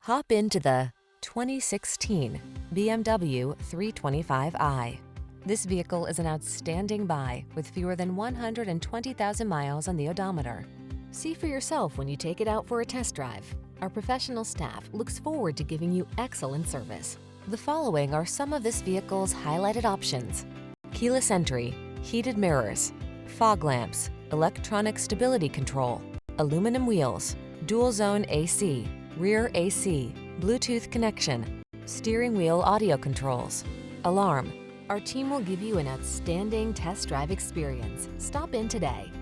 Hop into the 2016 BMW 325i. This vehicle is an outstanding buy with fewer than 120,000 miles on the odometer. See for yourself when you take it out for a test drive. Our professional staff looks forward to giving you excellent service. The following are some of this vehicle's highlighted options: keyless entry, heated mirrors, fog lamps, electronic stability control, aluminum wheels, dual zone AC, rear AC, Bluetooth connection, steering wheel audio controls, alarm. Our team will give you an outstanding test drive experience. Stop in today.